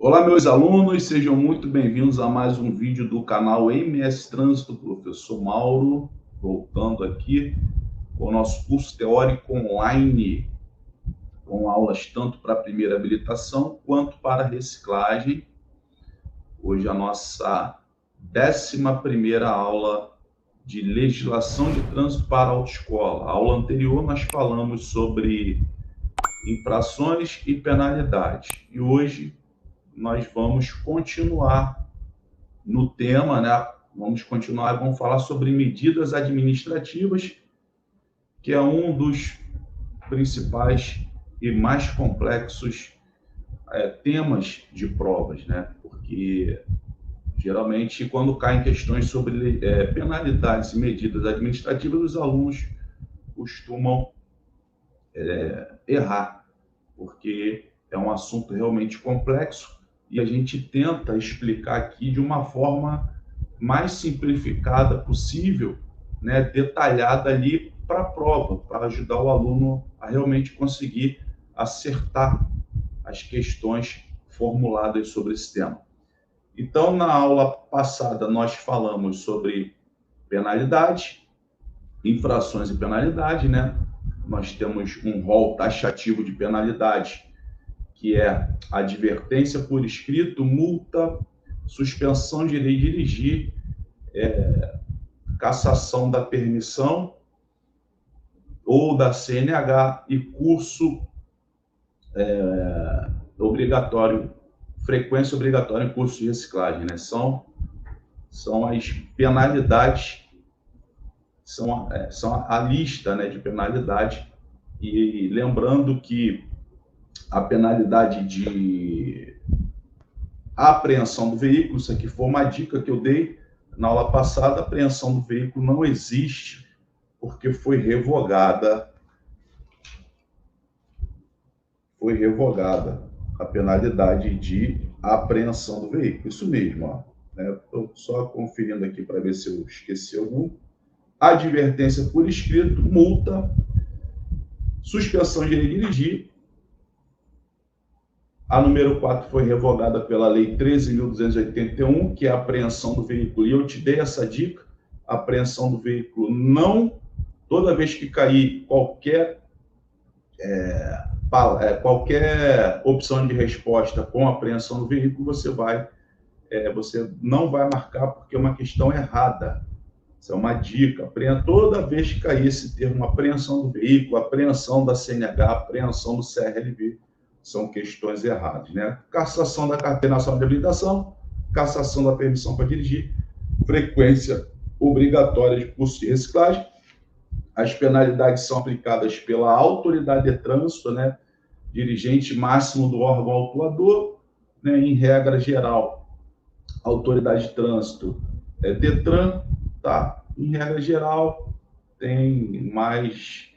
Olá, meus alunos, sejam muito bem-vindos a mais um vídeo do canal MS Trânsito, professor Mauro, voltando aqui com o nosso curso teórico online, com aulas tanto para a primeira habilitação quanto para a reciclagem. Hoje a nossa 11ª aula de legislação de trânsito para a autoescola. A aula anterior nós falamos sobre infrações e penalidades, e hoje nós vamos continuar no tema, né? Vamos falar sobre medidas administrativas, que é um dos principais e mais complexos temas de provas, né? Porque geralmente quando caem questões sobre penalidades e medidas administrativas, os alunos costumam errar, porque é um assunto realmente complexo e a gente tenta explicar aqui de uma forma mais simplificada possível, né, detalhada ali para a prova, para ajudar o aluno a realmente conseguir acertar as questões formuladas sobre esse tema. Então, na aula passada, nós falamos sobre penalidade, infrações e penalidade, né? Nós temos um rol taxativo de penalidade, que é advertência por escrito, multa, suspensão de lei de dirigir, cassação da permissão ou da CNH e curso obrigatório, frequência obrigatória em curso de reciclagem, né? São as penalidades, são a lista, né, de penalidades. E lembrando que a penalidade de apreensão do veículo, isso aqui foi uma dica que eu dei na aula passada, a apreensão do veículo não existe porque foi revogada a penalidade de apreensão do veículo. Isso mesmo, ó, né? Estou só conferindo aqui para ver se eu esqueci algum. Advertência por escrito, multa, suspensão de lei de dirigir. A número 4 foi revogada pela Lei 13.281, que é a apreensão do veículo. E eu te dei essa dica: a apreensão do veículo não, toda vez que cair qualquer opção de resposta com apreensão do veículo, você não vai marcar porque é uma questão errada. Isso é uma dica. Toda vez que cair esse termo apreensão do veículo, apreensão da CNH, apreensão do CRLV, são questões erradas, né? Cassação da carteira nacional de habilitação, cassação da permissão para dirigir, frequência obrigatória de curso de reciclagem. As penalidades são aplicadas pela autoridade de trânsito, né? Dirigente máximo do órgão autuador, né? Em regra geral, autoridade de trânsito é Detran, tá? Em regra geral, tem mais,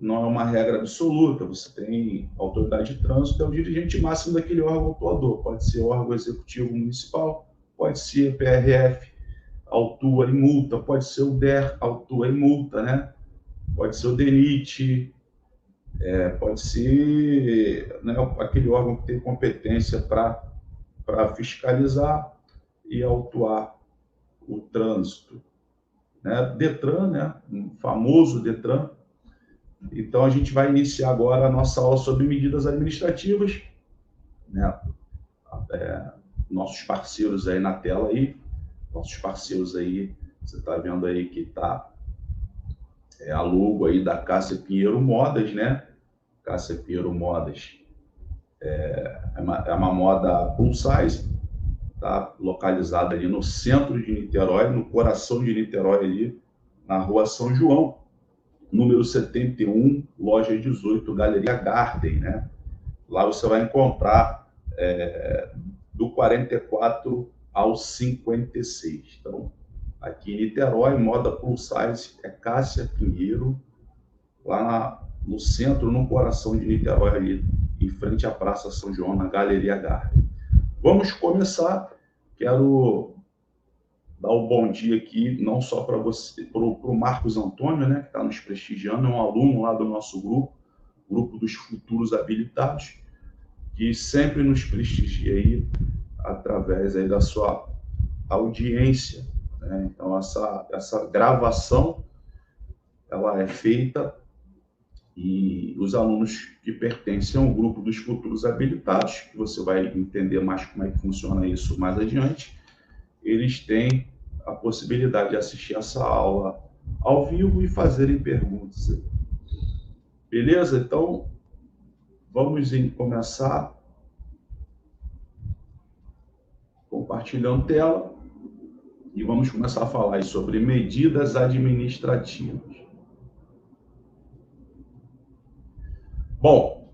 não é uma regra absoluta, você tem autoridade de trânsito, é o dirigente máximo daquele órgão autuador, pode ser órgão executivo municipal, pode ser PRF, autua e multa, pode ser o DER, autua e multa, né? Pode ser o DENIT, pode ser, né, aquele órgão que tem competência para fiscalizar e autuar o trânsito, né? Detran, né? O famoso Detran. Então, a gente vai iniciar agora a nossa aula sobre medidas administrativas, né? Nossos parceiros aí na tela aí, você está vendo aí que está a logo aí da Cássia Pinheiro Modas, né? Cássia Pinheiro Modas é uma moda full size, tá localizada ali no centro de Niterói, no coração de Niterói ali, na rua São João, número 71, loja 18, Galeria Garden, né? Lá você vai encontrar do 44 ao 56. Então, aqui em Niterói, moda plus size é Cássia Pinheiro, lá no centro, no coração de Niterói, ali em frente à Praça São João, na Galeria Garden. Vamos começar. Quero dar um bom dia aqui, não só para você, para o Marcos Antônio, né, que está nos prestigiando, é um aluno lá do nosso grupo dos futuros habilitados, que sempre nos prestigia aí através aí da sua audiência, né? Então, essa gravação, ela é feita e os alunos que pertencem ao grupo dos futuros habilitados, que você vai entender mais como é que funciona isso mais adiante, eles têm a possibilidade de assistir essa aula ao vivo e fazerem perguntas. Beleza? Então, vamos começar compartilhando tela e vamos começar a falar sobre medidas administrativas. Bom,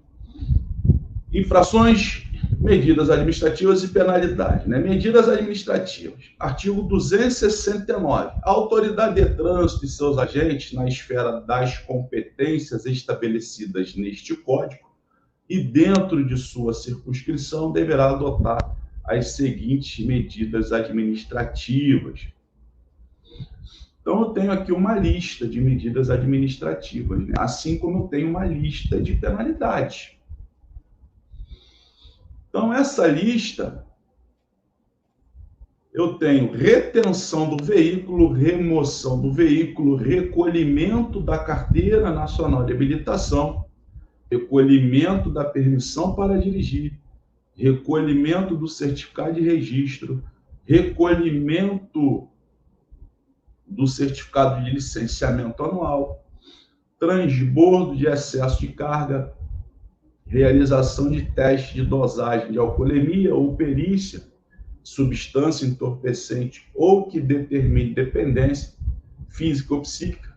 infrações, medidas administrativas e penalidades, né? Medidas administrativas. Artigo 269. A autoridade de trânsito e seus agentes, na esfera das competências estabelecidas neste Código e dentro de sua circunscrição, deverá adotar as seguintes medidas administrativas. Então, eu tenho aqui uma lista de medidas administrativas, né? Assim como eu tenho uma lista de penalidades. Então, essa lista, eu tenho retenção do veículo, remoção do veículo, recolhimento da Carteira Nacional de Habilitação, recolhimento da permissão para dirigir, recolhimento do certificado de registro, recolhimento do certificado de licenciamento anual, transbordo de excesso de carga, realização de teste de dosagem de alcoolemia ou perícia, substância entorpecente ou que determine dependência física ou psíquica,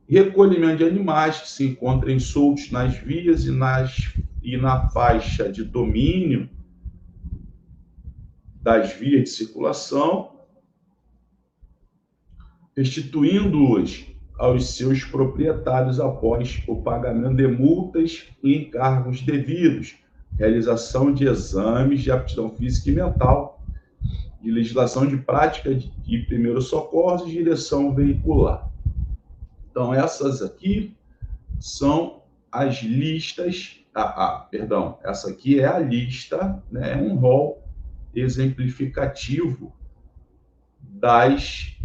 recolhimento de animais que se encontrem soltos nas vias e na faixa de domínio das vias de circulação, restituindo-os aos seus proprietários após o pagamento de multas e encargos devidos, realização de exames de aptidão física e mental, de legislação de prática de primeiros socorros e direção veicular. Então, essas aqui são as listas, essa aqui é a lista, né, um rol exemplificativo das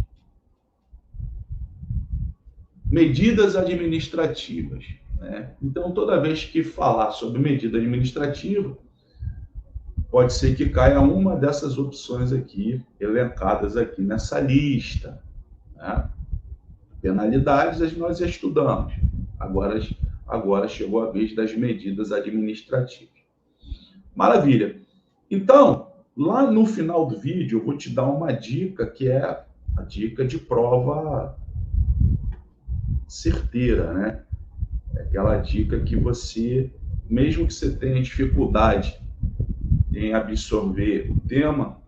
medidas administrativas, né? Então, toda vez que falar sobre medida administrativa, pode ser que caia uma dessas opções aqui, elencadas aqui nessa lista, né? Penalidades nós já estudamos, agora chegou a vez das medidas administrativas. Maravilha! Então, lá no final do vídeo, eu vou te dar uma dica, que é a dica de prova certeira, né? É aquela dica que você, mesmo que você tenha dificuldade em absorver o tema,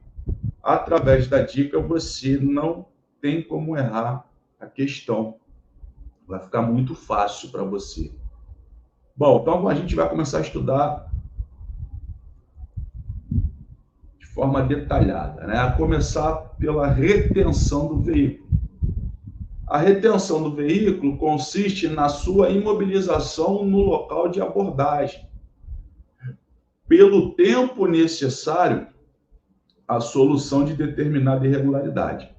através da dica você não tem como errar a questão. Vai ficar muito fácil para você. Bom, então a gente vai começar a estudar de forma detalhada, né? A começar pela retenção do veículo. A retenção do veículo consiste na sua imobilização no local de abordagem, pelo tempo necessário à solução de determinada irregularidade.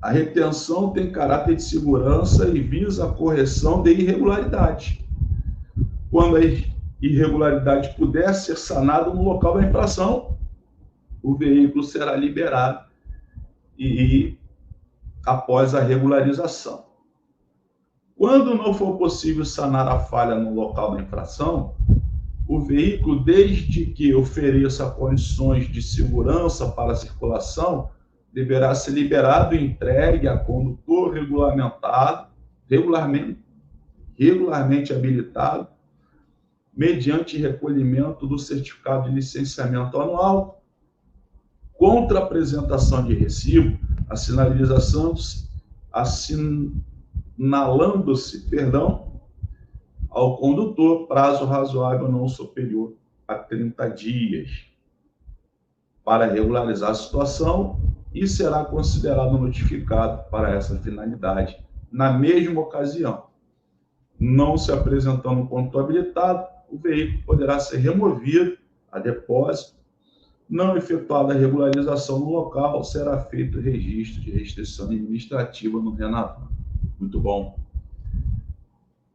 A retenção tem caráter de segurança e visa a correção de irregularidades, quando a irregularidade puder ser sanada no local da infração, o veículo será liberado e após a regularização. Quando não for possível sanar a falha no local da infração, o veículo, desde que ofereça condições de segurança para a circulação, deverá ser liberado e entregue a condutor regularmente habilitado, mediante recolhimento do certificado de licenciamento anual, contra apresentação de recibo, assinalando-se, ao condutor prazo razoável não superior a 30 dias para regularizar a situação e será considerado notificado para essa finalidade na mesma ocasião. Não se apresentando condutor habilitado, o veículo poderá ser removido a depósito Não efetuada a regularização no local, será feito registro de restrição administrativa no Renavan. Muito bom.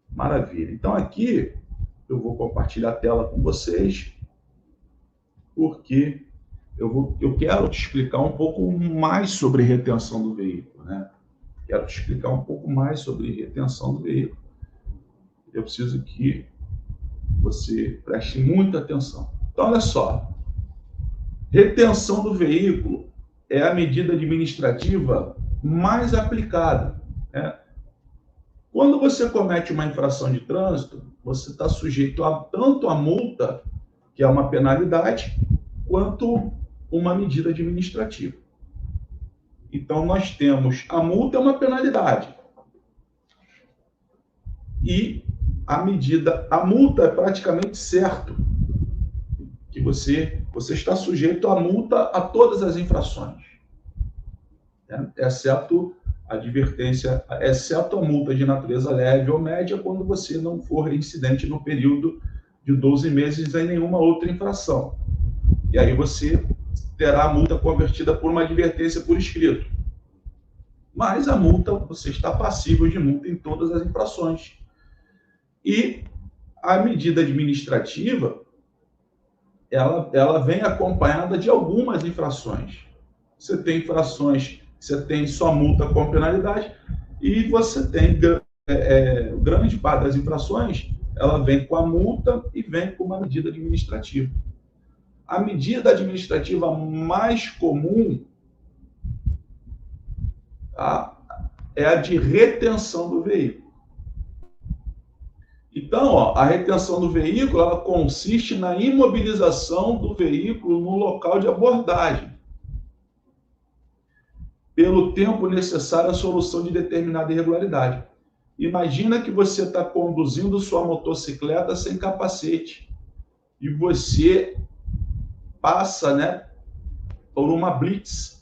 Maravilha. Então, aqui eu vou compartilhar a tela com vocês, porque eu quero te explicar um pouco mais sobre retenção do veículo, né? Quero te explicar um pouco mais sobre retenção do veículo. Eu preciso que você preste muita atenção. Então, olha só. Retenção do veículo é a medida administrativa mais aplicada, né? Quando você comete uma infração de trânsito, você está sujeito a tanto a multa, que é uma penalidade, quanto uma medida administrativa. Então, nós temos a multa é uma penalidade. E a multa é praticamente certo que você está sujeito à multa a todas as infrações, né? Exceto a advertência, exceto a multa de natureza leve ou média, quando você não for reincidente no período de 12 meses em nenhuma outra infração. E aí você terá a multa convertida por uma advertência por escrito. Mas a multa, você está passível de multa em todas as infrações. E a medida administrativa, ela vem acompanhada de algumas infrações. Você tem infrações, você tem só multa com penalidade, e você tem grande parte das infrações, ela vem com a multa e vem com uma medida administrativa. A medida administrativa mais comum, tá, é a de retenção do veículo. Então, ó, a retenção do veículo, ela consiste na imobilização do veículo no local de abordagem, pelo tempo necessário à solução de determinada irregularidade. Imagina que você está conduzindo sua motocicleta sem capacete e você passa, né, por uma blitz.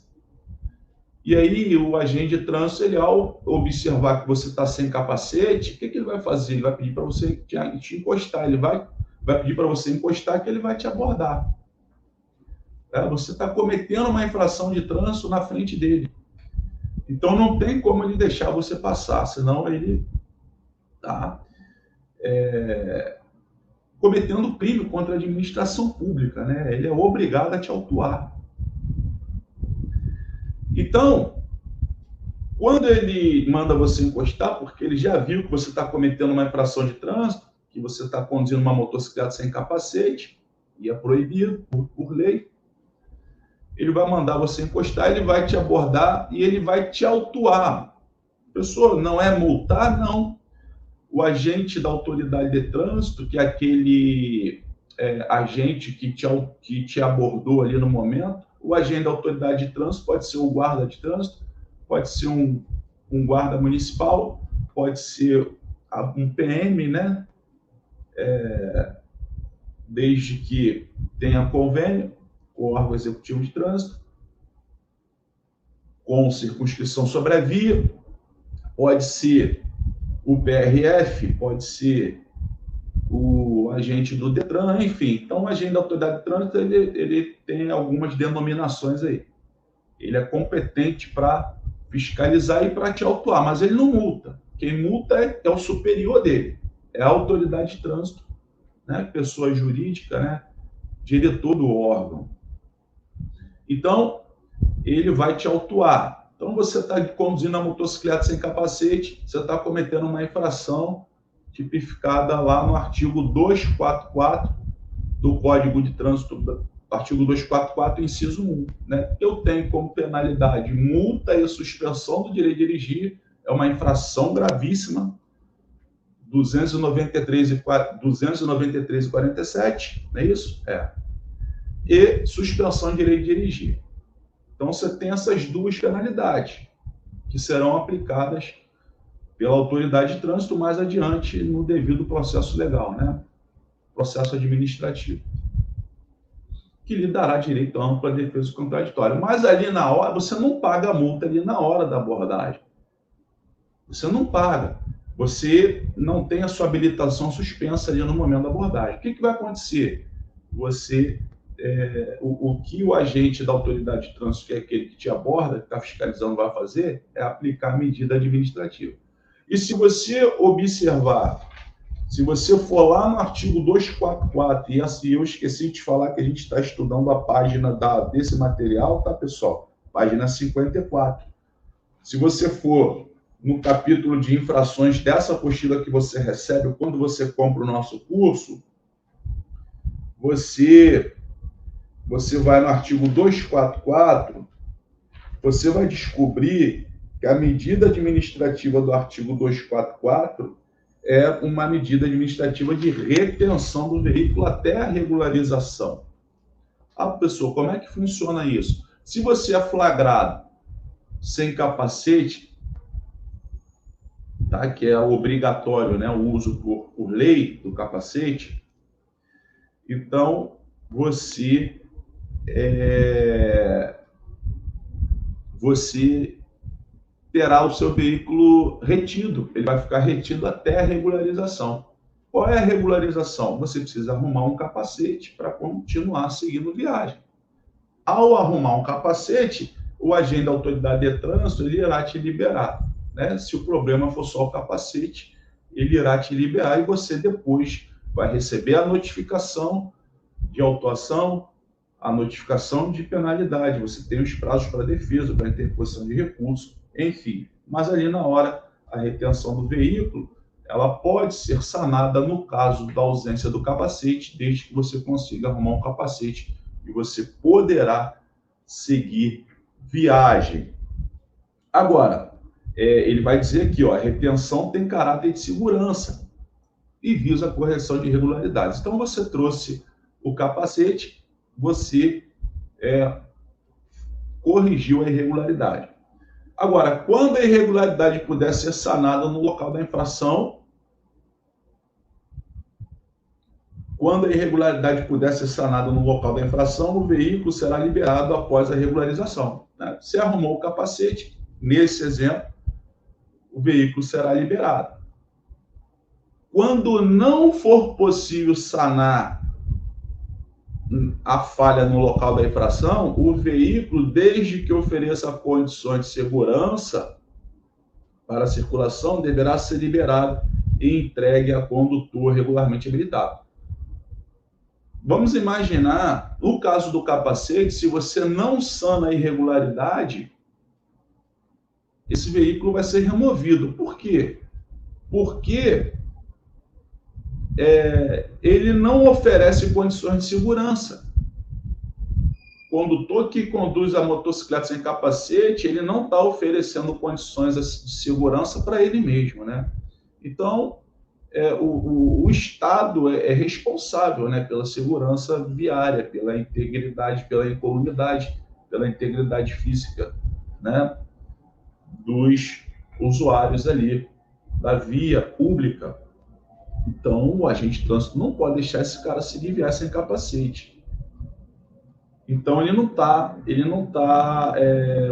E aí o agente de trânsito, ele, ao observar que você está sem capacete, o que ele vai fazer? Ele vai pedir para você te encostar, ele vai pedir para você encostar, que ele vai te abordar. Você está cometendo uma infração de trânsito na frente dele. Então não tem como ele deixar você passar, senão ele está cometendo crime contra a administração pública, né? Ele é obrigado a te autuar. Então, quando ele manda você encostar, porque ele já viu que você está cometendo uma infração de trânsito, que você está conduzindo uma motocicleta sem capacete, e é proibido por lei, ele vai mandar você encostar, ele vai te abordar e ele vai te autuar. Pessoa, não é multar, não. O agente da autoridade de trânsito, que é aquele agente que te abordou ali no momento, o agente da autoridade de trânsito pode ser o guarda de trânsito, pode ser um guarda municipal, pode ser um PM, né? Desde que tenha convênio com o órgão executivo de trânsito, com circunscrição sobre a via, pode ser o PRF, pode ser o agente do Detran, enfim. Então, o agente da autoridade de trânsito, ele tem algumas denominações aí. Ele é competente para fiscalizar e para te autuar, mas ele não multa. Quem multa é o superior dele, é a autoridade de trânsito, né? Pessoa jurídica, né? Diretor do órgão. Então, ele vai te autuar. Então, você está conduzindo a motocicleta sem capacete, você está cometendo uma infração tipificada lá no artigo 244 do Código de Trânsito, artigo 244, inciso 1. Né? Eu tenho como penalidade multa e suspensão do direito de dirigir, é uma infração gravíssima, 293 e 47, não é isso? E suspensão de direito de dirigir. Então, você tem essas duas penalidades que serão aplicadas pela autoridade de trânsito mais adiante no devido processo legal, né? Processo administrativo, que lhe dará direito à ampla defesa contraditória. Mas ali na hora, você não paga a multa ali na hora da abordagem. Você não paga. Você não tem a sua habilitação suspensa ali no momento da abordagem. O que vai acontecer? Você o que o agente da autoridade de trânsito, que é aquele que te aborda, que está fiscalizando, vai fazer, é aplicar a medida administrativa. E se você observar, se você for lá no artigo 244, e assim, eu esqueci de te falar que a gente está estudando a página desse material, tá, pessoal? Página 54. Se você for no capítulo de infrações dessa apostila que você recebe quando você compra o nosso curso, você vai no artigo 244, você vai descobrir que a medida administrativa do artigo 244 é uma medida administrativa de retenção do veículo até a regularização. Ah, pessoal, como é que funciona isso? Se você é flagrado sem capacete, tá? Que é obrigatório, né, o uso por lei do capacete, então você terá o seu veículo retido, ele vai ficar retido até a regularização. Qual é a regularização? Você precisa arrumar um capacete para continuar seguindo viagem. Ao arrumar um capacete, o agente da autoridade de trânsito ele irá te liberar, né? Se o problema for só o capacete, ele irá te liberar e você depois vai receber a notificação de autuação, a notificação de penalidade. Você tem os prazos para defesa, para interposição de recurso, enfim. Mas ali na hora, a retenção do veículo, ela pode ser sanada no caso da ausência do capacete, desde que você consiga arrumar um capacete e você poderá seguir viagem. Agora, ele vai dizer aqui, ó, a retenção tem caráter de segurança e visa a correção de irregularidades. Então, você trouxe o capacete, você corrigiu a irregularidade. Agora, quando a irregularidade puder ser sanada no local da infração, o veículo será liberado após a regularização, né? Se arrumou o capacete, nesse exemplo, o veículo será liberado. Quando não for possível sanar a falha no local da infração, o veículo, desde que ofereça condições de segurança para a circulação, deverá ser liberado e entregue a condutor regularmente habilitado. Vamos imaginar, no caso do capacete, se você não sana a irregularidade, esse veículo vai ser removido. Por quê? Porque ele não oferece condições de segurança. O condutor que conduz a motocicleta sem capacete, ele não está oferecendo condições de segurança para ele mesmo, né? Então, o Estado é responsável, né, pela segurança viária, pela integridade, pela incolumidade, pela integridade física, né, dos usuários ali da via pública. Então, o agente de trânsito não pode deixar esse cara se desviar sem capacete. Então, ele não tá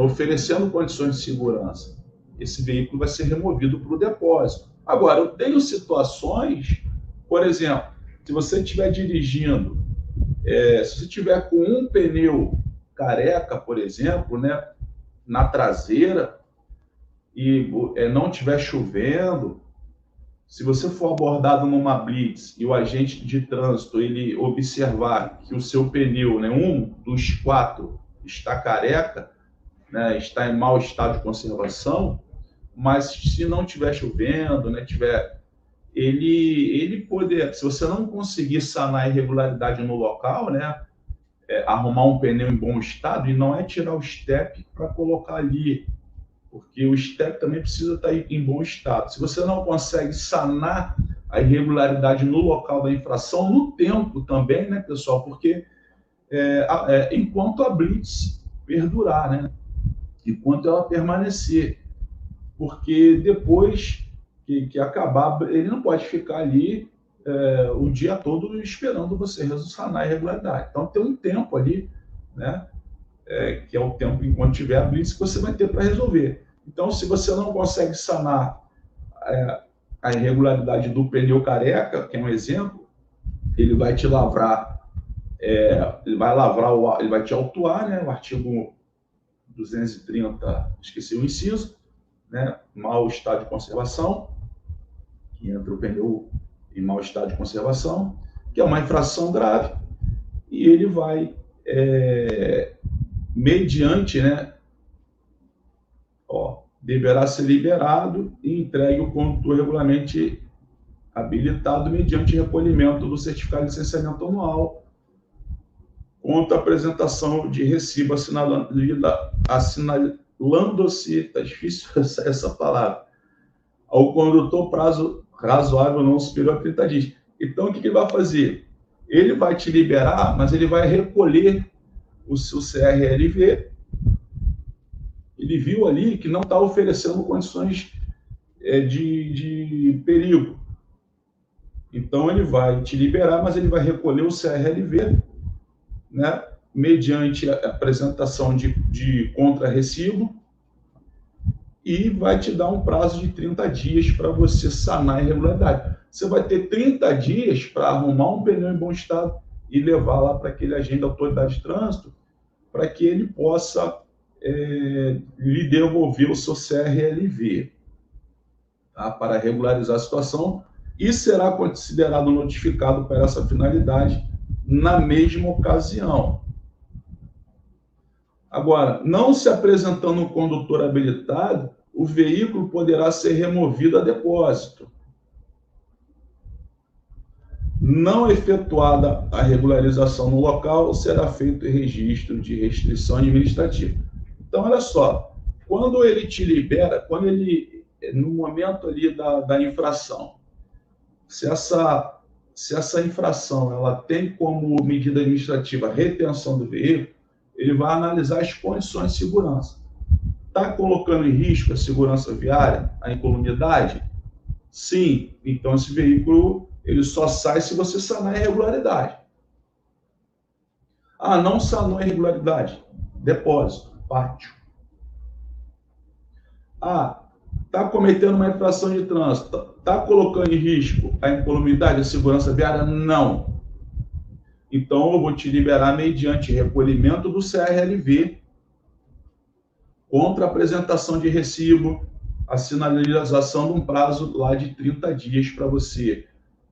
oferecendo condições de segurança. Esse veículo vai ser removido para o depósito. Agora, eu tenho situações, por exemplo, se você estiver dirigindo, se você estiver com um pneu careca, por exemplo, né, na traseira, e não estiver chovendo, se você for abordado numa blitz e o agente de trânsito ele observar que o seu pneu, né, um dos 4, está careca, né, está em mau estado de conservação, mas se não estiver chovendo, né, ele poder, se você não conseguir sanar a irregularidade no local, né, arrumar um pneu em bom estado, e não é tirar o step para colocar ali, porque o step também precisa estar em bom estado. Se você não consegue sanar a irregularidade no local da infração, no tempo também, né, pessoal? Porque enquanto a blitz perdurar, né? Enquanto ela permanecer. Porque depois que acabar, ele não pode ficar ali o dia todo esperando você sanar a irregularidade. Então tem um tempo ali, né? Que é o tempo enquanto tiver a blitz que você vai ter para resolver. Então, se você não consegue sanar a irregularidade do pneu careca, que é um exemplo, ele vai te lavrar Ele vai lavrar, ele vai te autuar, né? O artigo 230, esqueci o inciso, né? Mau estado de conservação, que entra o pneu em mau estado de conservação, que é uma infração grave, e ele vai, mediante, né? Deverá ser liberado e entregue o condutor regularmente habilitado mediante recolhimento do certificado de licenciamento anual, contra a apresentação de recibo assinalando-se, está difícil essa palavra, ao condutor prazo razoável não superior a 30 dias. Então, o que ele vai fazer? Ele vai te liberar, mas ele vai recolher o seu CRLV. Ele viu ali que não está oferecendo condições de perigo. Então, ele vai te liberar, mas ele vai recolher o CRLV, né, mediante a apresentação de contra-recibo, e vai te dar um prazo de 30 dias para você sanar a irregularidade. Você vai ter 30 dias para arrumar um pneu em bom estado e levar lá para aquele agente da autoridade de trânsito, para que ele possa lhe devolver o seu CRLV, tá, para regularizar a situação, e será considerado notificado para essa finalidade na mesma ocasião. Agora, não se apresentando um condutor habilitado, o veículo poderá ser removido a depósito. Não efetuada a regularização no local, será feito registro de restrição administrativa. Então, olha só, quando ele te libera, quando ele, no momento ali da infração, se essa infração ela tem como medida administrativa retenção do veículo, ele vai analisar as condições de segurança. Está colocando em risco a segurança viária, a incolumidade? Sim. Então, esse veículo ele só sai se você sanar a irregularidade. Ah, não sanou a irregularidade. Depósito, pátio. Ah, está cometendo uma infração de trânsito. Está colocando em risco a incolumidade, a segurança viária? Não. Então, eu vou te liberar mediante recolhimento do CRLV, contra a apresentação de recibo, a sinalização de um prazo lá de 30 dias para você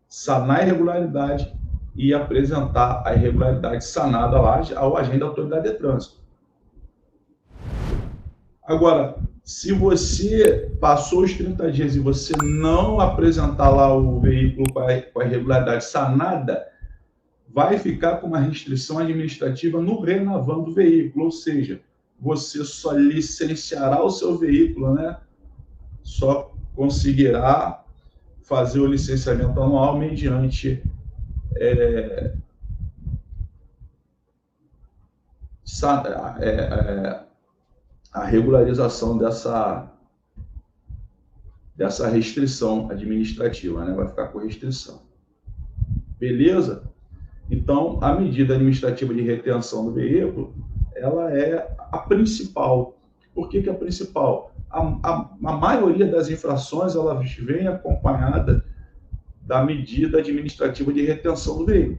sanar a irregularidade e apresentar a irregularidade sanada lá ao agente da autoridade de trânsito. Agora, se você passou os 30 dias e você não apresentar lá o veículo com a irregularidade sanada, vai ficar com uma restrição administrativa no renavan do veículo, ou seja, você só licenciará o seu veículo, né? Só conseguirá fazer o licenciamento anual mediante a regularização dessa restrição administrativa, né? Vai ficar com restrição. Beleza? Então, a medida administrativa de retenção do veículo, ela é a principal. Por que é a principal? A maioria das infrações, ela vem acompanhada da medida administrativa de retenção do veículo.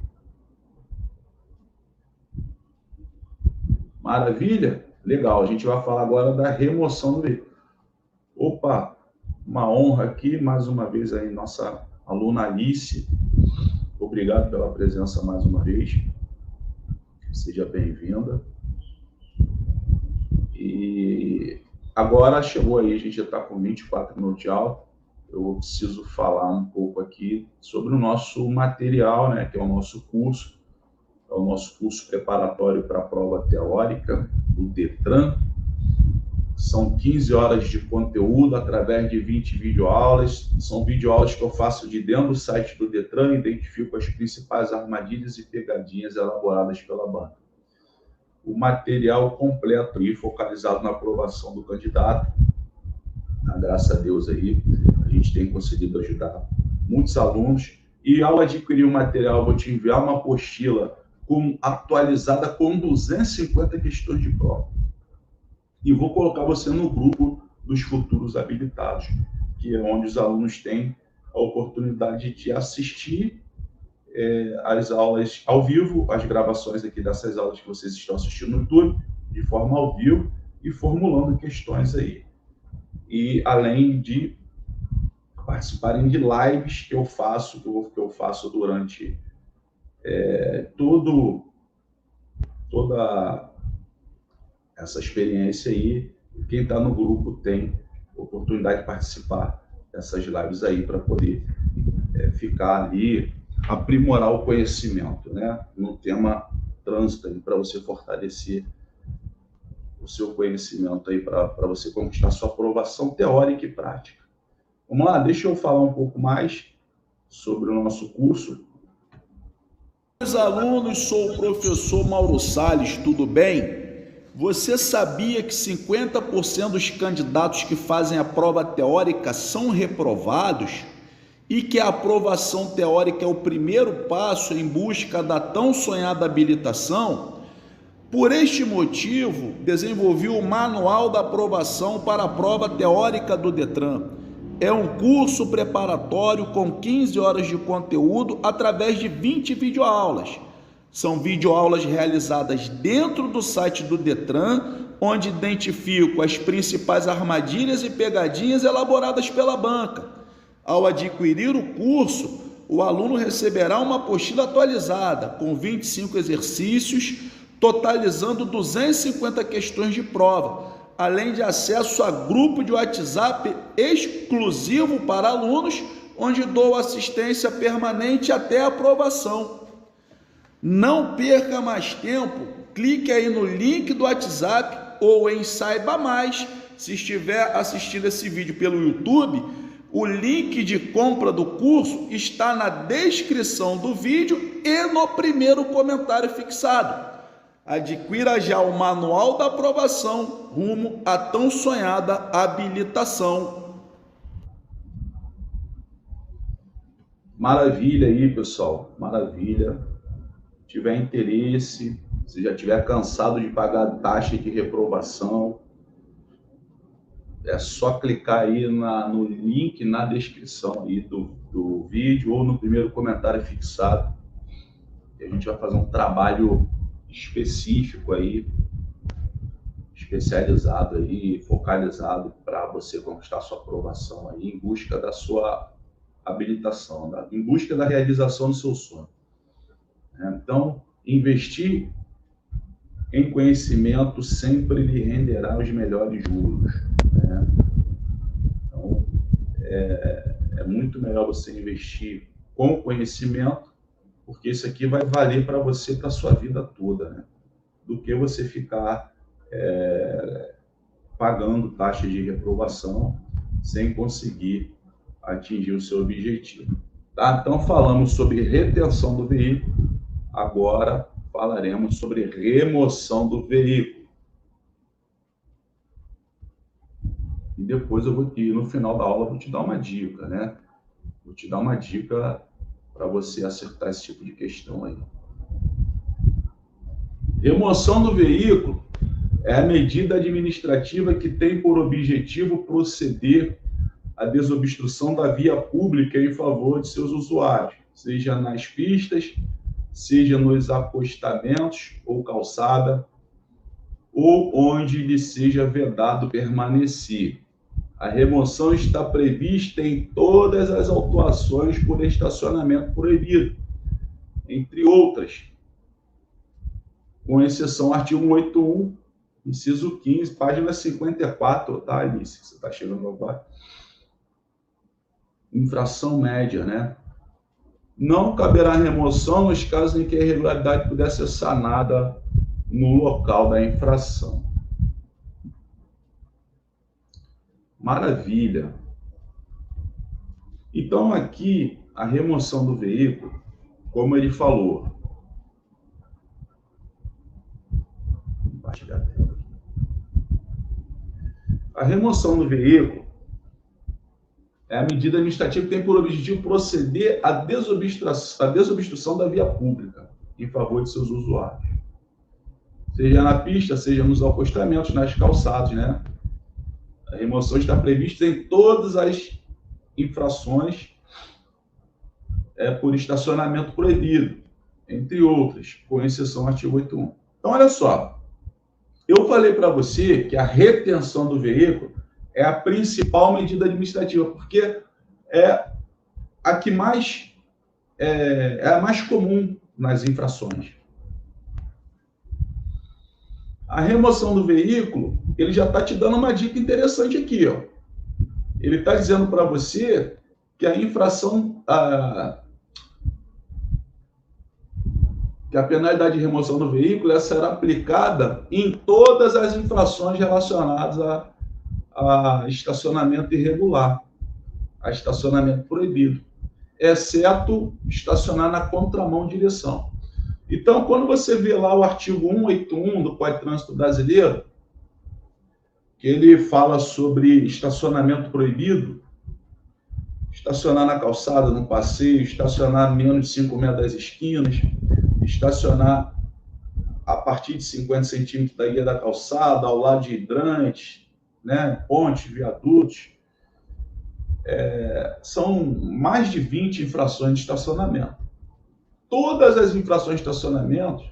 Maravilha? Legal. A gente vai falar agora da remoção do veículo. Opa, uma honra aqui, mais uma vez aí, nossa aluna Alice. Obrigado pela presença mais uma vez. Seja bem-vinda. E agora chegou aí, a gente já está com 24 minutos de aula. Eu preciso falar um pouco aqui sobre o nosso material, né, que é o nosso curso. É o nosso curso preparatório para a prova teórica do Detran. São 15 horas de conteúdo através de 20 videoaulas. São videoaulas que eu faço de dentro do site do Detran, identifico as principais armadilhas e pegadinhas elaboradas pela banca. O material completo e focalizado na aprovação do candidato. Graças a Deus aí, a gente tem conseguido ajudar muitos alunos. E ao adquirir o material, eu vou te enviar uma apostila atualizada com 250 questões de prova. E vou colocar você no grupo dos futuros habilitados, que é onde os alunos têm a oportunidade de assistir as aulas ao vivo, as gravações aqui dessas aulas que vocês estão assistindo no YouTube, de forma ao vivo, e formulando questões aí. E além de participarem de lives que eu faço durante toda essa experiência aí. Quem está no grupo tem oportunidade de participar dessas lives aí para poder ficar ali, aprimorar o conhecimento, né? No tema trânsito aí, para você fortalecer o seu conhecimento aí, para você conquistar sua aprovação teórica e prática. Vamos lá, deixa eu falar um pouco mais sobre o nosso curso. Meus alunos, sou o professor Mauro Salles, tudo bem? Você sabia que 50% dos candidatos que fazem a prova teórica são reprovados? E que a aprovação teórica é o primeiro passo em busca da tão sonhada habilitação? Por este motivo, desenvolvi o Manual da Aprovação para a Prova Teórica do Detran. É um curso preparatório com 15 horas de conteúdo através de 20 videoaulas. São videoaulas realizadas dentro do site do Detran, onde identifico as principais armadilhas e pegadinhas elaboradas pela banca. Ao adquirir o curso, o aluno receberá uma apostila atualizada com 25 exercícios, totalizando 250 questões de prova, além de acesso a grupo de WhatsApp exclusivo para alunos, onde dou assistência permanente até a aprovação. Não perca mais tempo, clique aí no link do WhatsApp ou em Saiba Mais. Se estiver assistindo esse vídeo pelo YouTube, o link de compra do curso está na descrição do vídeo e no primeiro comentário fixado. Adquira já o Manual da Aprovação rumo à tão sonhada habilitação. Maravilha aí, pessoal, maravilha. Se tiver interesse, se já tiver cansado de pagar taxa de reprovação, é só clicar aí no link na descrição aí do vídeo ou no primeiro comentário fixado. E a gente vai fazer um trabalho específico aí, especializado aí, focalizado para você conquistar sua aprovação aí, em busca da sua habilitação, em busca da realização do seu sonho. Então, investir em conhecimento sempre lhe renderá os melhores juros. Então, é muito melhor você investir com conhecimento, porque isso aqui vai valer para você, para a sua vida toda, né? Do que você ficar pagando taxa de reprovação sem conseguir atingir o seu objetivo. Tá? Então, falamos sobre retenção do veículo, agora falaremos sobre remoção do veículo. E depois eu vou no final da aula, vou te dar uma dica, né? Vou te dar uma dica para você acertar esse tipo de questão aí. Remoção do veículo é a medida administrativa que tem por objetivo proceder à desobstrução da via pública em favor de seus usuários, seja nas pistas, seja nos acostamentos ou calçada, ou onde lhe seja vedado permanecer. A remoção está prevista em todas as autuações por estacionamento proibido, entre outras, com exceção do artigo 181, inciso 15, página 54, tá, Alice? Você está chegando agora. Infração média, né? Não caberá remoção nos casos em que a irregularidade puder ser sanada no local da infração. Maravilha. Então, aqui, a remoção do veículo, como ele falou. A remoção do veículo é a medida administrativa que tem por objetivo proceder à desobstrução da via pública em favor de seus usuários. Seja na pista, seja nos acostamentos, nas calçadas, né? A remoção está prevista em todas as infrações por estacionamento proibido, entre outras, com exceção ao artigo 81. Então, olha só, eu falei para você que a retenção do veículo é a principal medida administrativa, porque é a que mais é a mais comum nas infrações. A remoção do veículo, ele já está te dando uma dica interessante aqui, ó. Ele está dizendo para você que a infração, que a penalidade de remoção do veículo ela será aplicada em todas as infrações relacionadas a estacionamento irregular, a estacionamento proibido, exceto estacionar na contramão de direção. Então, quando você vê lá o artigo 181 do Código de Trânsito Brasileiro, que ele fala sobre estacionamento proibido, estacionar na calçada, no passeio, estacionar menos de 5 metros das esquinas, estacionar a partir de 50 centímetros da guia da calçada, ao lado de hidrantes, né, pontes, viadutos. São mais de 20 infrações de estacionamento. Todas as infrações de estacionamento,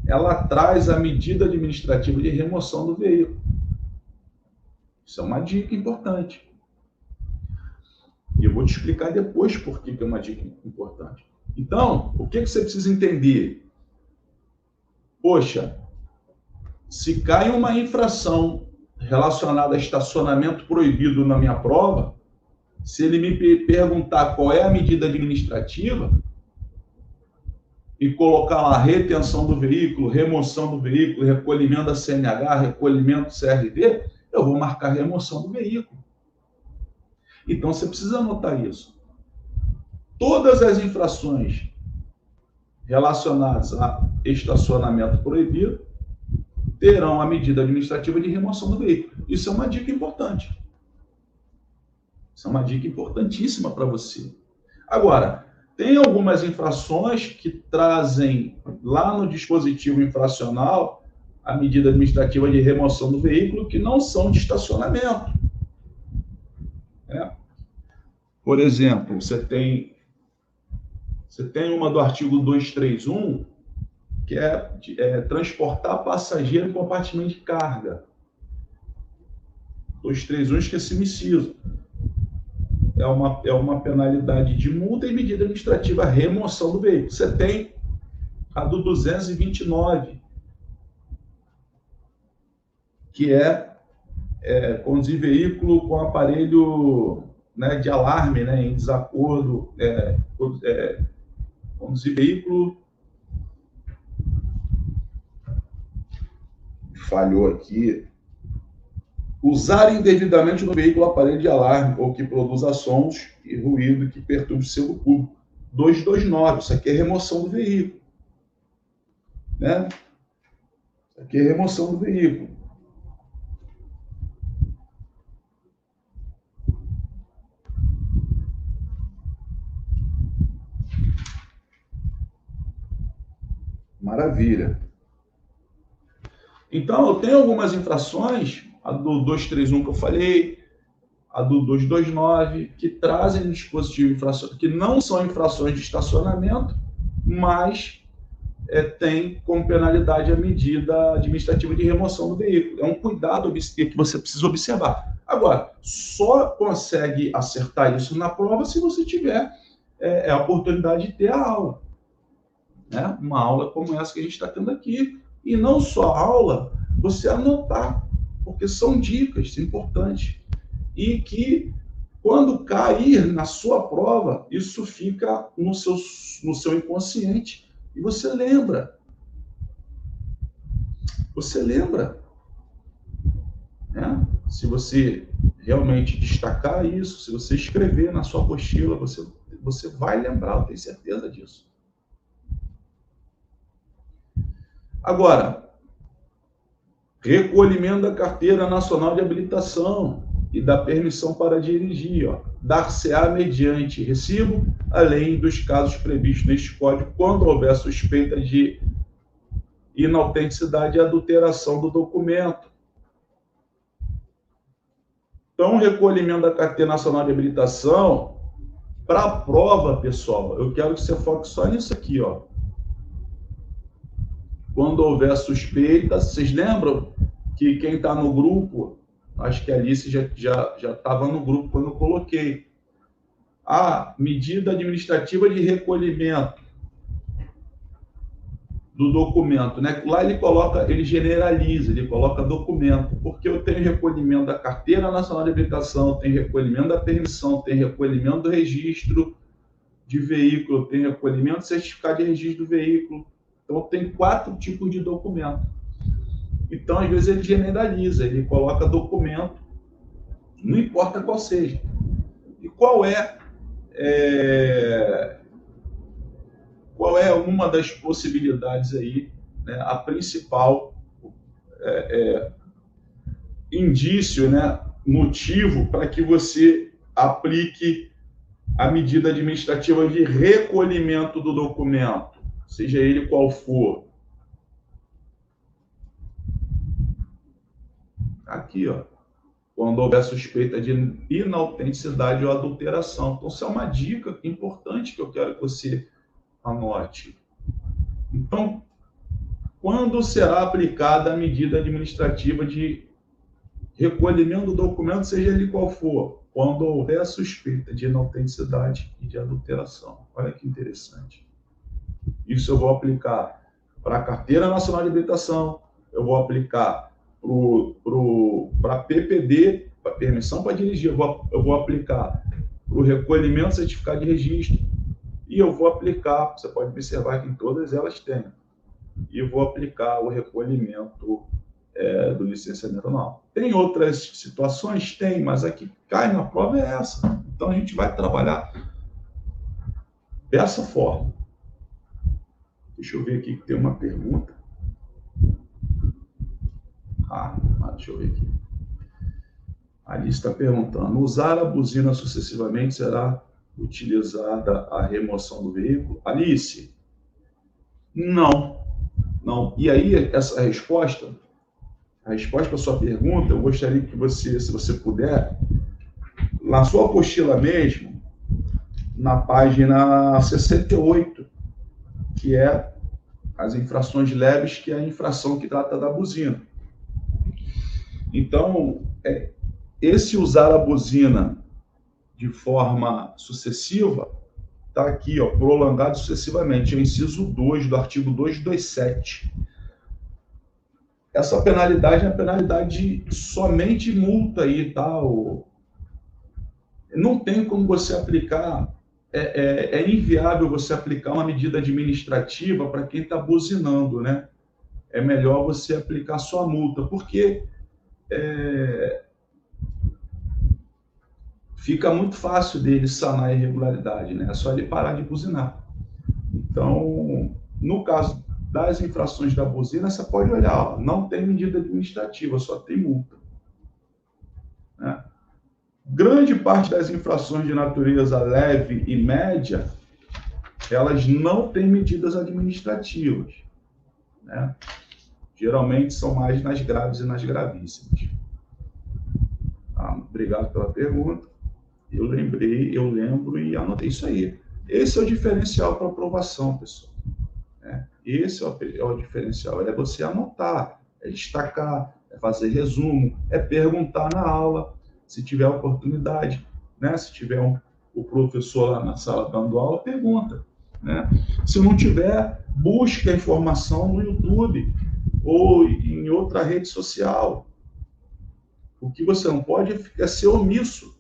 ela traz a medida administrativa de remoção do veículo. Isso é uma dica importante. E eu vou te explicar depois por que é uma dica importante. Então, o que você precisa entender? Poxa, se cai uma infração relacionada a estacionamento proibido na minha prova, se ele me perguntar qual é a medida administrativa e colocar lá retenção do veículo, remoção do veículo, recolhimento da CNH, recolhimento do CRV, eu vou marcar remoção do veículo. Então, você precisa anotar isso. Todas as infrações relacionadas a estacionamento proibido terão a medida administrativa de remoção do veículo. Isso é uma dica importante. Isso é uma dica importantíssima para você. Agora, tem algumas infrações que trazem lá no dispositivo infracional a medida administrativa de remoção do veículo que não são de estacionamento. Por exemplo, você tem uma do artigo 231, que é transportar passageiro em compartimento de carga. 231, esqueci o inciso. É uma penalidade de multa e medida administrativa, remoção do veículo. Você tem a do 229, que é conduzir veículo com aparelho, né, de alarme, né, em desacordo, conduzir veículo... Falhou aqui. Usar indevidamente no veículo aparelho de alarme ou que produza sons e ruído que perturbe o seu público. 229, isso aqui é remoção do veículo. Né? Isso aqui é remoção do veículo. Maravilha. Então, eu tenho algumas infrações, a do 231 que eu falei, a do 229, que trazem no dispositivo infracional, que não são infrações de estacionamento, mas tem como penalidade a medida administrativa de remoção do veículo. É um cuidado que você precisa observar. Agora, só consegue acertar isso na prova se você tiver a oportunidade de ter a aula. Né? Uma aula como essa que a gente está tendo aqui. E não só a aula, você anotar, porque são dicas importantes. E que, quando cair na sua prova, isso fica no seu inconsciente. E você lembra. Você lembra. Né? Se você realmente destacar isso, se você escrever na sua apostila, você vai lembrar, eu tenho certeza disso. Agora, recolhimento da Carteira Nacional de Habilitação e da permissão para dirigir, dar-se-á mediante recibo, além dos casos previstos neste Código, quando houver suspeita de inautenticidade e adulteração do documento. Então, o recolhimento da Carteira Nacional de Habilitação, Para a prova, pessoal, eu quero que você foque só nisso aqui, ó. Quando houver suspeita, vocês lembram que quem está no grupo, acho que a Alice já estava no grupo quando eu coloquei. A medida administrativa de recolhimento do documento, né? Lá ele generaliza, ele coloca documento, porque eu tenho recolhimento da Carteira Nacional de Habilitação, tenho recolhimento da permissão, tenho recolhimento do registro de veículo, tenho recolhimento do certificado de registro do veículo. Então, tem 4 tipos de documento. Então, às vezes, ele generaliza, ele coloca documento, não importa qual seja. E qual é uma das possibilidades aí, né, a principal indício, né, motivo para que você aplique a medida administrativa de recolhimento do documento, seja ele qual for. Aqui, ó, quando houver suspeita de inautenticidade ou adulteração. Então, isso é uma dica importante que eu quero que você anote. Então, quando será aplicada a medida administrativa de recolhimento do documento, seja ele qual for, quando houver suspeita de inautenticidade e de adulteração. Olha que interessante. Isso eu vou aplicar para a Carteira Nacional de Habilitação, eu vou aplicar para PPD, para permissão para dirigir, eu vou aplicar para o recolhimento do certificado de registro, e eu vou aplicar, você pode observar que em todas elas tem, e eu vou aplicar o recolhimento do licenciamento anual. Tem outras situações? Tem, mas a que cai na prova é essa. Então, a gente vai trabalhar dessa forma. Deixa eu ver aqui que tem uma pergunta. Deixa eu ver aqui. A Alice está perguntando: usar a buzina sucessivamente será utilizada a remoção do veículo? Alice, não. E aí, essa resposta, a resposta para a sua pergunta, eu gostaria que você, se você puder, na sua apostila mesmo, na página 68, que é as infrações leves, que é a infração que trata da buzina. Então, esse usar a buzina de forma sucessiva está aqui, ó, prolongado sucessivamente, é o inciso 2 do artigo 227. Essa penalidade é a penalidade somente multa aí, tá? Não tem como você aplicar, é inviável você aplicar uma medida administrativa para quem está buzinando, né? É melhor você aplicar só a multa, porque fica muito fácil dele sanar a irregularidade, né? É só ele parar de buzinar. Então, no caso das infrações da buzina, você pode olhar, ó, não tem medida administrativa, só tem multa, né? Grande parte das infrações de natureza leve e média, elas não têm medidas administrativas, né? Geralmente são mais nas graves e nas gravíssimas. Obrigado pela pergunta. Eu lembro e anotei isso aí. Esse é o diferencial para aprovação, pessoal. Esse é o diferencial. É você anotar, é destacar, é fazer resumo, é perguntar na aula, se tiver oportunidade, né? Se tiver o professor lá na sala dando aula, pergunta, né? Se não tiver, busca a informação no YouTube ou em outra rede social. O que você não pode é ser omisso.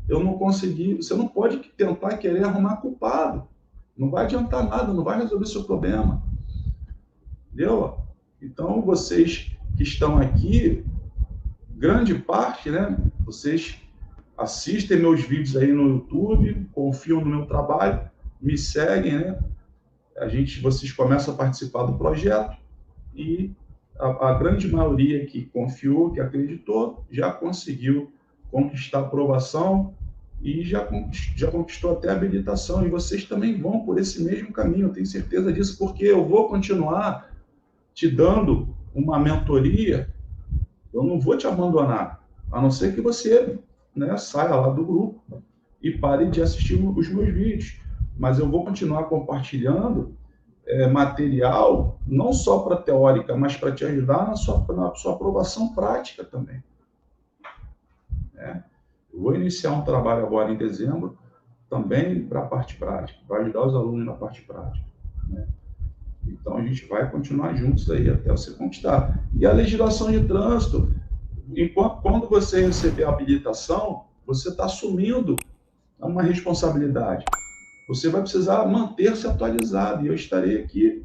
Eu não consegui. Você não pode tentar querer arrumar culpado. Não vai adiantar nada, não vai resolver seu problema. Entendeu? Então, vocês que estão aqui, grande parte, né? Vocês assistem meus vídeos aí no YouTube, confiam no meu trabalho, me seguem, né? Vocês começam a participar do projeto e a grande maioria que confiou, que acreditou, já conseguiu conquistar a aprovação e já conquistou até a habilitação. E vocês também vão por esse mesmo caminho, eu tenho certeza disso, porque eu vou continuar te dando uma mentoria, eu não vou te abandonar, a não ser que você, né, saia lá do grupo. e pare de assistir os meus vídeos. Mas eu vou continuar compartilhando material, não só para teórica, mas para te ajudar na sua aprovação prática também. Eu vou iniciar um trabalho agora em dezembro, também para a parte prática, para ajudar os alunos na parte prática. Então, a gente vai continuar juntos aí até você conquistar. E a legislação de trânsito, quando você receber a habilitação, você está assumindo uma responsabilidade. Você vai precisar manter-se atualizado, e eu estarei aqui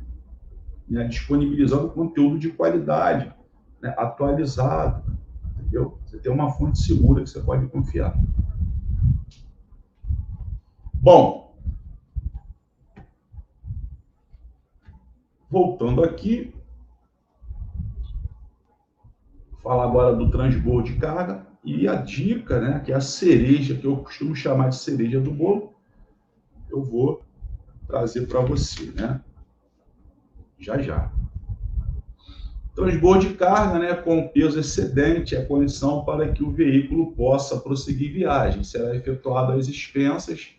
disponibilizando conteúdo de qualidade, atualizado, entendeu? Você tem uma fonte segura que você pode confiar. Bom, voltando aqui, vou falar agora do transbordo de carga e a dica, que é a cereja, que eu costumo chamar de cereja do bolo, eu vou trazer para você, já. Transbordo de carga, com peso excedente, é condição para que o veículo possa prosseguir viagem. Será efetuado as despesas,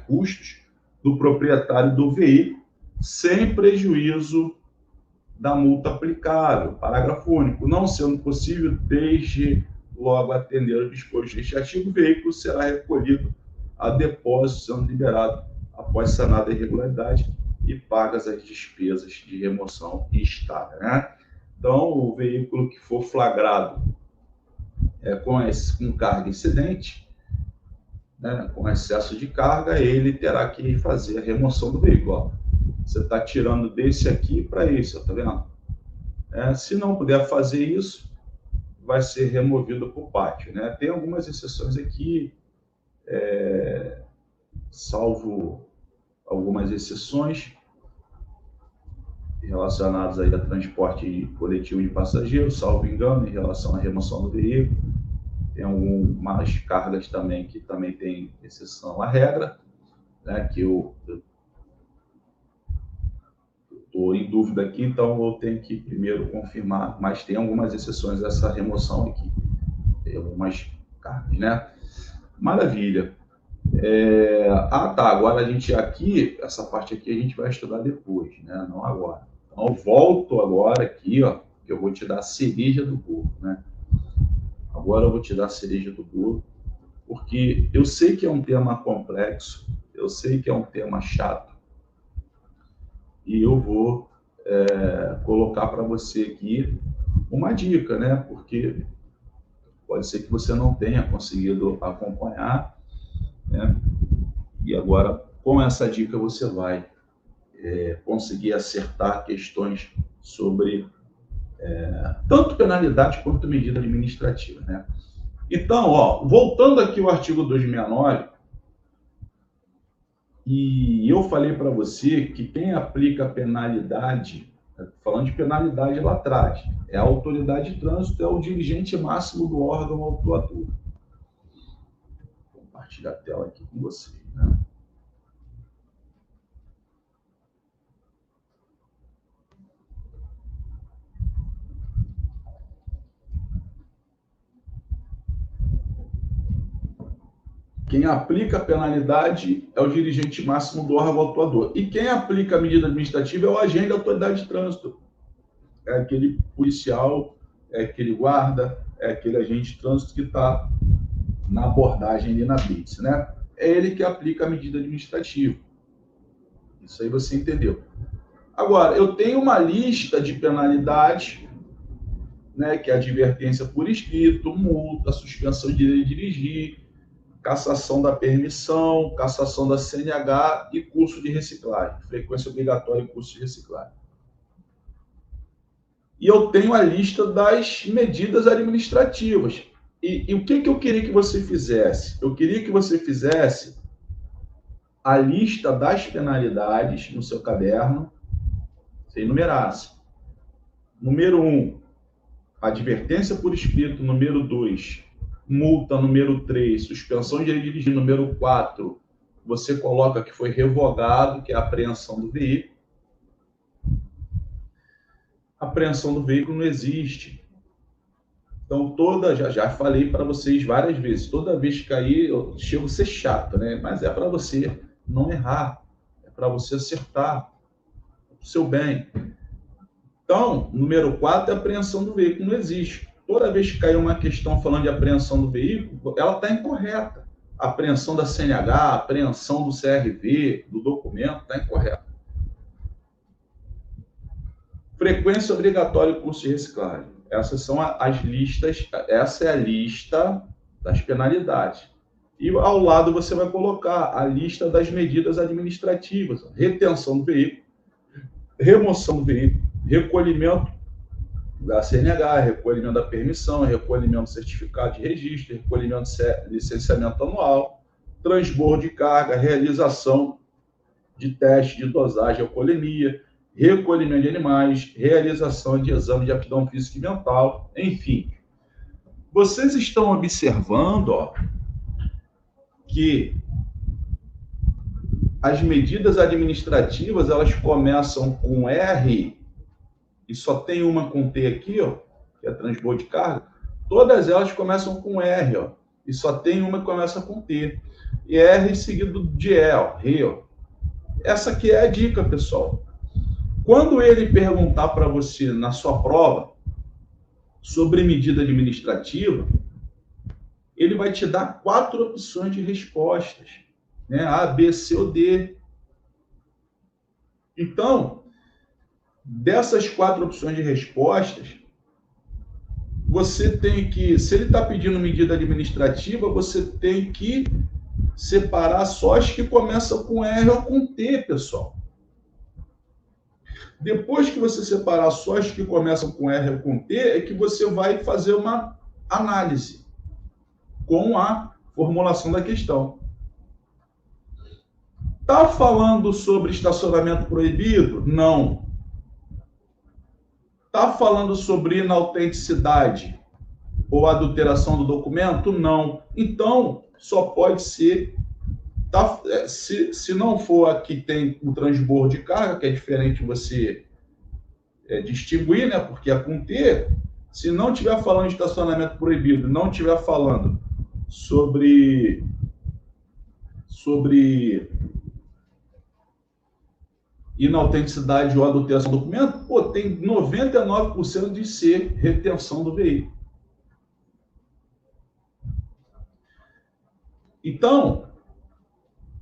custos do proprietário do veículo, sem prejuízo da multa aplicável. Parágrafo único. Não sendo possível, desde logo atender o disposto deste artigo, o veículo será recolhido a depósito, sendo liberado após sanada a irregularidade e pagas as despesas de remoção e estada. Então, o veículo que for flagrado com carga excedente, com excesso de carga, ele terá que fazer a remoção do veículo. Você está tirando desse aqui para esse, tá vendo? Se não puder fazer isso, vai ser removido para o pátio. Tem algumas exceções aqui, salvo algumas exceções relacionadas aí a transporte coletivo de passageiros, salvo engano, em relação à remoção do veículo. Tem algumas cargas também que também tem exceção à regra, que eu estou em dúvida aqui, então eu tenho que primeiro confirmar, mas tem algumas exceções a essa remoção aqui. Tem algumas cargas, Maravilha. Agora a gente aqui, essa parte aqui a gente vai estudar depois, não agora. Então eu volto agora aqui, que eu vou te dar a cereja do bolo, Agora eu vou te dar a cereja do bolo, porque eu sei que é um tema complexo, eu sei que é um tema chato, e eu vou colocar para você aqui uma dica, porque pode ser que você não tenha conseguido acompanhar, e agora, com essa dica, você vai conseguir acertar questões sobre tanto penalidade quanto medida administrativa, Então, voltando aqui ao artigo 269, e eu falei para você que quem aplica penalidade, falando de penalidade lá atrás, é a autoridade de trânsito, é o dirigente máximo do órgão autuador. Vou compartilhar a tela aqui com vocês, Quem aplica a penalidade é o dirigente máximo do órgão autuador. E quem aplica a medida administrativa é o agente da autoridade de trânsito. É aquele policial, é aquele guarda, é aquele agente de trânsito que está na abordagem ali na blitz, É ele que aplica a medida administrativa. Isso aí você entendeu. Agora, eu tenho uma lista de penalidades, que é advertência por escrito, multa, suspensão de direito de dirigir, cassação da permissão, cassação da CNH e curso de reciclagem, frequência obrigatória e curso de reciclagem. E eu tenho a lista das medidas administrativas. E o que eu queria que você fizesse? Eu queria que você fizesse a lista das penalidades no seu caderno, você enumerasse. Número 1, advertência por escrito. Número 2, multa. Número 3, suspensão de direito de dirigir. Número 4, você coloca que foi revogado, que é a apreensão do veículo. A apreensão do veículo não existe. Então, já falei para vocês várias vezes, toda vez que cair, eu chego a ser chato, né? Mas é para você não errar, é para você acertar o seu bem. Então, número 4 é a apreensão do veículo. Não existe. Toda vez que cair uma questão falando de apreensão do veículo, ela está incorreta. A apreensão da CNH, a apreensão do CRV, do documento, está incorreta. Frequência obrigatória e curso de reciclagem. Essas são as listas, essa é a lista das penalidades. E ao lado você vai colocar a lista das medidas administrativas, retenção do veículo, remoção do veículo, recolhimento da CNH, recolhimento da permissão, recolhimento do certificado de registro, recolhimento de licenciamento anual, transbordo de carga, realização de teste de dosagem e alcoolemia, recolhimento de animais, realização de exame de aptidão física e mental, enfim. Vocês estão observando, que as medidas administrativas, elas começam com R, e só tem uma com T aqui, que é transbordo de carga. Todas elas começam com R, e só tem uma que começa com T. E R seguido de E, Essa aqui é a dica, pessoal. Quando ele perguntar para você na sua prova sobre medida administrativa, ele vai te dar 4 opções de respostas, né? A, B, C ou D. Então, dessas 4 opções de respostas, você tem que, se ele está pedindo medida administrativa, você tem que separar só as que começam com R ou com T, pessoal. Depois que você separar só as que começam com R ou com T, é que você vai fazer uma análise com a formulação da questão. Está falando sobre estacionamento proibido? Não. Está falando sobre inautenticidade ou adulteração do documento? Não. Então, só pode ser... Se não for a que tem o transbordo de carga, que é diferente você distinguir, né? Porque é com T. Se não estiver falando de estacionamento proibido, não estiver falando sobre inautenticidade ou adulteração do documento, tem 99% de ser retenção do veículo. Então,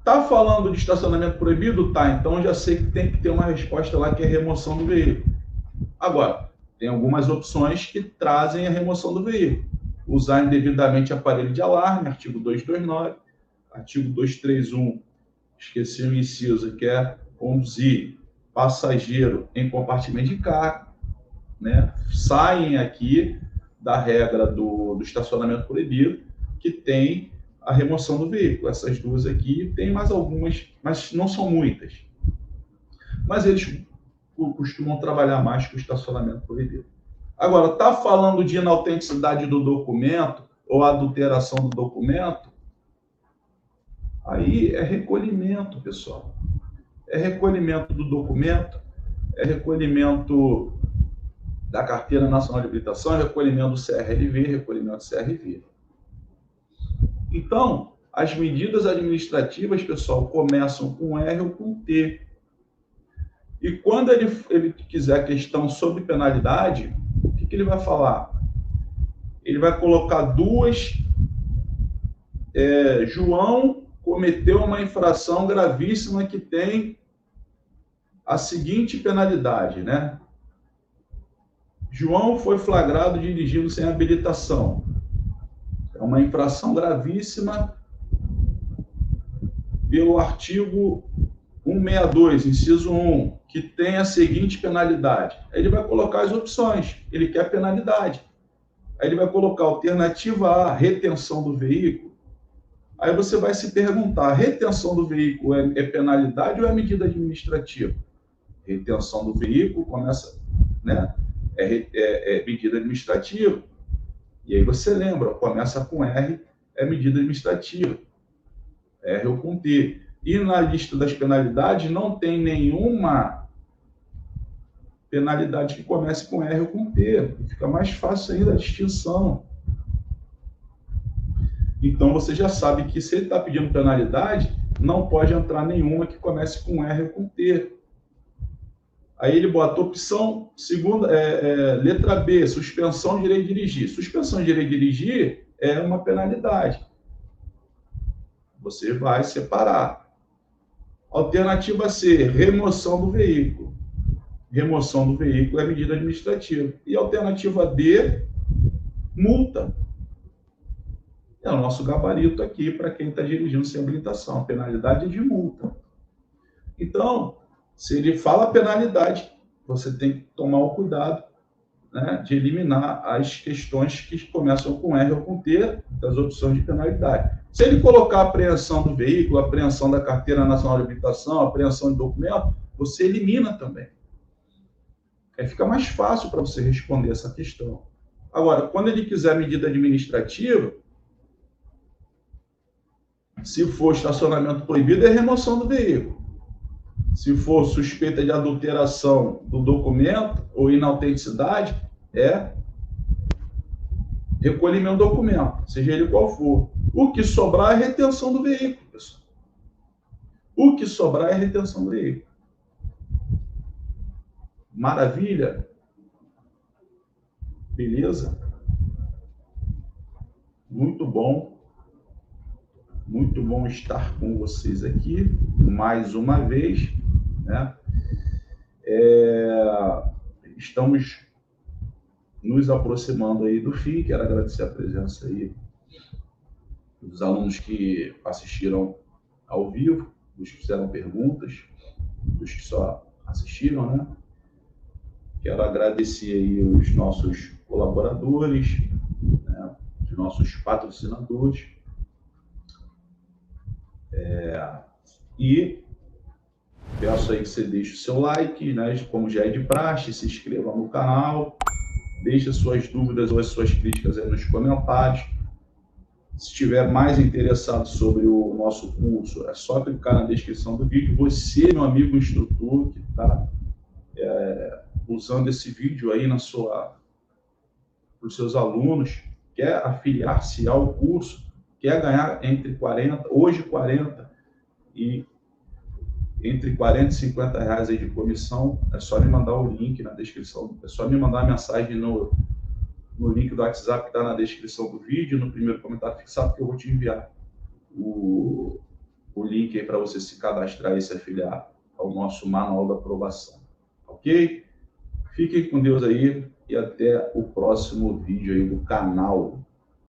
tá falando de estacionamento proibido? Tá, então já sei que tem que ter uma resposta lá que é remoção do veículo. Agora, tem algumas opções que trazem a remoção do veículo. Usar indevidamente aparelho de alarme, artigo 229, artigo 231, esqueci o inciso, que é conduzir passageiro em compartimento de carga, né? Saem aqui da regra do estacionamento proibido, que tem a remoção do veículo. Essas duas aqui, tem mais algumas, mas não são muitas. Mas eles costumam trabalhar mais com o estacionamento proibido. Agora, está falando de inautenticidade do documento ou adulteração do documento? Aí é recolhimento, pessoal. É recolhimento do documento, é recolhimento da Carteira Nacional de Habilitação, é recolhimento do CRLV, recolhimento do CRV. Então, as medidas administrativas, pessoal, começam com R ou com T. E quando ele quiser a questão sobre penalidade, o que ele vai falar? Ele vai colocar duas... João cometeu uma infração gravíssima que tem a seguinte penalidade, né? João foi flagrado dirigindo sem habilitação. É uma infração gravíssima pelo artigo 162, inciso 1, que tem a seguinte penalidade. Aí ele vai colocar as opções. Ele quer penalidade. Aí ele vai colocar alternativa A, retenção do veículo. Aí você vai se perguntar, retenção do veículo é penalidade ou é medida administrativa? Retenção do veículo começa, né? É medida administrativa. E aí você lembra, começa com R, é medida administrativa. R ou com T. E na lista das penalidades não tem nenhuma penalidade que comece com R ou com T. Fica mais fácil ainda a distinção. Então, você já sabe que se ele está pedindo penalidade, não pode entrar nenhuma que comece com R ou com T. Aí ele bota opção, letra B, suspensão de direito de dirigir. Suspensão de direito de dirigir é uma penalidade. Você vai separar. Alternativa C, remoção do veículo. Remoção do veículo é medida administrativa. E alternativa D, multa. É o nosso gabarito aqui para quem está dirigindo sem habilitação. Penalidade de multa. Então, se ele fala penalidade, você tem que tomar o cuidado, né, de eliminar as questões que começam com R ou com T das opções de penalidade. Se ele colocar apreensão do veículo, apreensão da carteira nacional de habilitação, apreensão de documento, você elimina também. Aí fica mais fácil para você responder essa questão. Agora, quando ele quiser medida administrativa, se for estacionamento proibido, é remoção do veículo. Se for suspeita de adulteração do documento ou inautenticidade, é recolhimento do documento, seja ele qual for. O que sobrar é retenção do veículo, pessoal. O que sobrar é retenção do veículo. Maravilha? Beleza? Muito bom. Muito bom estar com vocês aqui, mais uma vez, né? Estamos nos aproximando aí do fim. Quero agradecer a presença aí dos alunos que assistiram ao vivo, dos que fizeram perguntas, dos que só assistiram, né? Quero agradecer aí os nossos colaboradores, né? Os nossos patrocinadores. E peço aí que você deixe o seu like, né? Como já é de praxe, se inscreva no canal, deixe suas dúvidas ou as suas críticas aí nos comentários. Se estiver mais interessado sobre o nosso curso, é só clicar na descrição do vídeo. Você, meu amigo instrutor, que está usando esse vídeo aí para os seus alunos, quer afiliar-se ao curso, quer ganhar entre 40, hoje 40, e entre 40 e 50 reais aí de comissão, é só me mandar o link na descrição, é só me mandar a mensagem no link do WhatsApp que está na descrição do vídeo, no primeiro comentário fixado, que eu vou te enviar o link aí para você se cadastrar e se afiliar ao nosso manual da aprovação, ok? Fiquem com Deus aí e até o próximo vídeo aí do canal.